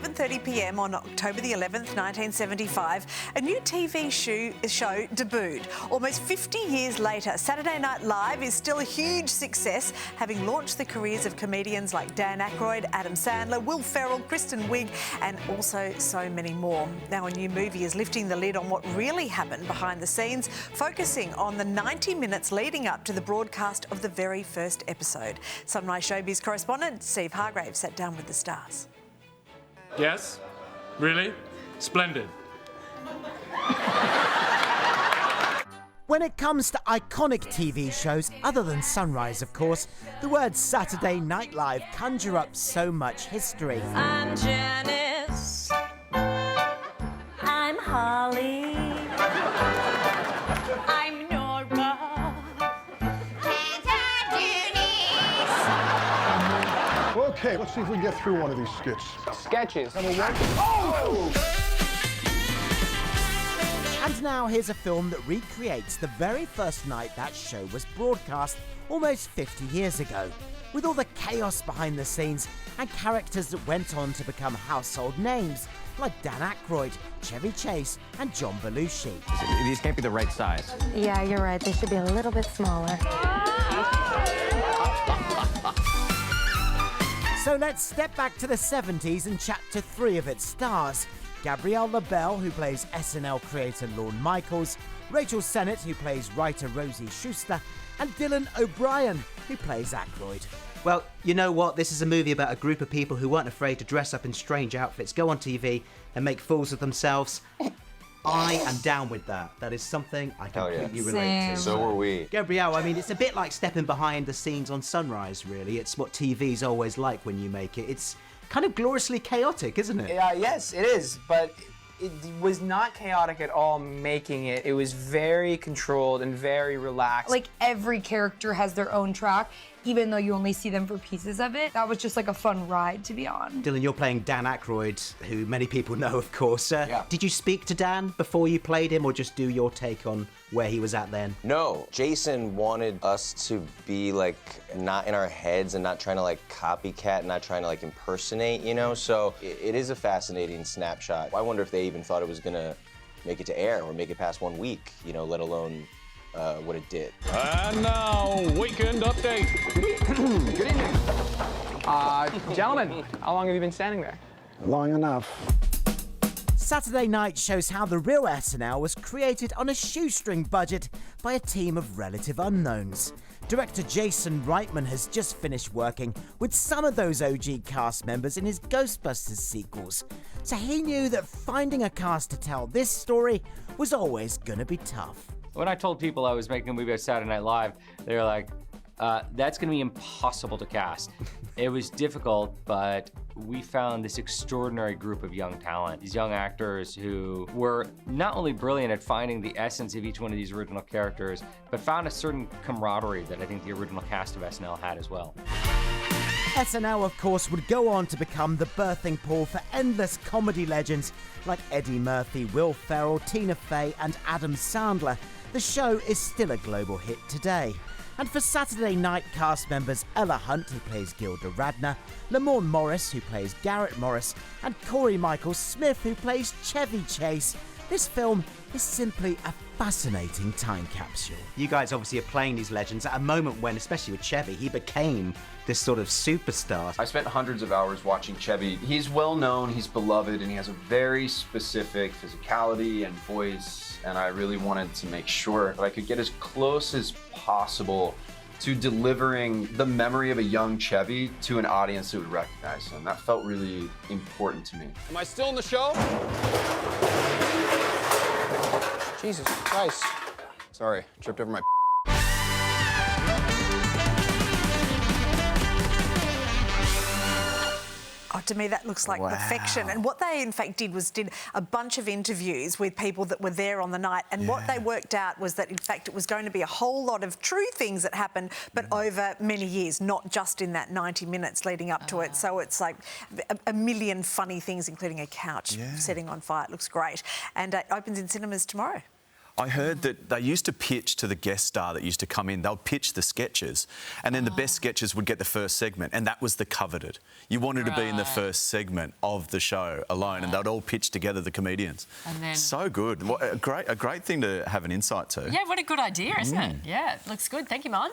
11:30 p.m. on October the 11th, 1975, a new TV show debuted. Almost 50 years later, Saturday Night Live is still a huge success, having launched the careers of comedians like Dan Aykroyd, Adam Sandler, Will Ferrell, Kristen Wiig, and also so many more. Now, a new movie is lifting the lid on what really happened behind the scenes, focusing on the 90 minutes leading up to the broadcast of the very first episode. Sunrise Showbiz correspondent Steve Hargraves sat down with the stars. Yes? Really? Splendid. When it comes to iconic TV shows, other than Sunrise, of course, the word Saturday Night Live conjure up so much history. I'm Janice. I'm Holly. I'm Nora. Okay, let's see if we can get through one of these skits. Sketches. Number one. Oh! And now here's a film that recreates the very first night that show was broadcast almost 50 years ago, with all the chaos behind the scenes and characters that went on to become household names, like Dan Aykroyd, Chevy Chase, and John Belushi. These can't be the right size. Yeah, you're right. They should be a little bit smaller. So let's step back to the 70s and chat to three of its stars. Gabrielle LaBelle, who plays SNL creator Lorne Michaels, Rachel Sennett, who plays writer Rosie Schuster, and Dylan O'Brien, who plays Aykroyd. Well, you know what? This is a movie about a group of people who weren't afraid to dress up in strange outfits, go on TV, and make fools of themselves. I am down with that. That is something I completely relate to. So were we. Gabrielle, I mean, it's a bit like stepping behind the scenes on Sunrise, really. It's what TV's always like when you make it. It's kind of gloriously chaotic, isn't it? Yes, it is, but it was not chaotic at all making it. It was very controlled and very relaxed. Like, every character has their own track, even though you only see them for pieces of it. That was just like a fun ride to be on. Dylan, you're playing Dan Aykroyd, who many people know, of course. Yeah. Did you speak to Dan before you played him, or just do your take on where he was at then? No, Jason wanted us to be like not in our heads and not trying to like copycat, not trying to like impersonate, you know? So it is a fascinating snapshot. I wonder if they even thought it was gonna make it to air or make it past 1 week, you know, let alone what it did. And now, weekend update. Good evening. Gentlemen, how long have you been standing there? Long enough. Saturday Night shows how the real SNL was created on a shoestring budget by a team of relative unknowns. Director Jason Reitman has just finished working with some of those OG cast members in his Ghostbusters sequels, so he knew that finding a cast to tell this story was always gonna be tough. When I told people I was making a movie about Saturday Night Live, they were like, that's gonna be impossible to cast. It was difficult, but we found this extraordinary group of young talent, these young actors who were not only brilliant at finding the essence of each one of these original characters, but found a certain camaraderie that I think the original cast of SNL had as well. SNL, of course, would go on to become the birthing pool for endless comedy legends like Eddie Murphy, Will Ferrell, Tina Fey, and Adam Sandler. The show is still a global hit today. And for Saturday Night cast members Ella Hunt, who plays Gilda Radner, Lamorne Morris, who plays Garrett Morris, and Corey Michael Smith, who plays Chevy Chase, this film is simply a fascinating time capsule. You guys obviously are playing these legends at a moment when, especially with Chevy, he became this sort of superstar. I spent hundreds of hours watching Chevy. He's well known, he's beloved, and he has a very specific physicality and voice, and I really wanted to make sure that I could get as close as possible to delivering the memory of a young Chevy to an audience that would recognize him. That felt really important to me. Am I still in the show? Jesus Christ. Sorry, tripped over my Oh, to me, that looks like perfection. And what they, in fact, did a bunch of interviews with people that were there on the night. And what they worked out was that, in fact, it was going to be a whole lot of true things that happened, but over many years, not just in that 90 minutes leading up to it. So it's like a million funny things, including a couch setting on fire. It looks great. And it opens in cinemas tomorrow. I heard that they used to pitch to the guest star that used to come in. They'll pitch the sketches, and then the best sketches would get the first segment, and that was the coveted. You wanted to be in the first segment of the show alone, and they'd all pitch together, the comedians. And then... So good. What a great thing to have an insight to. Yeah, what a good idea, isn't it? Yeah, it looks good. Thank you, Mon.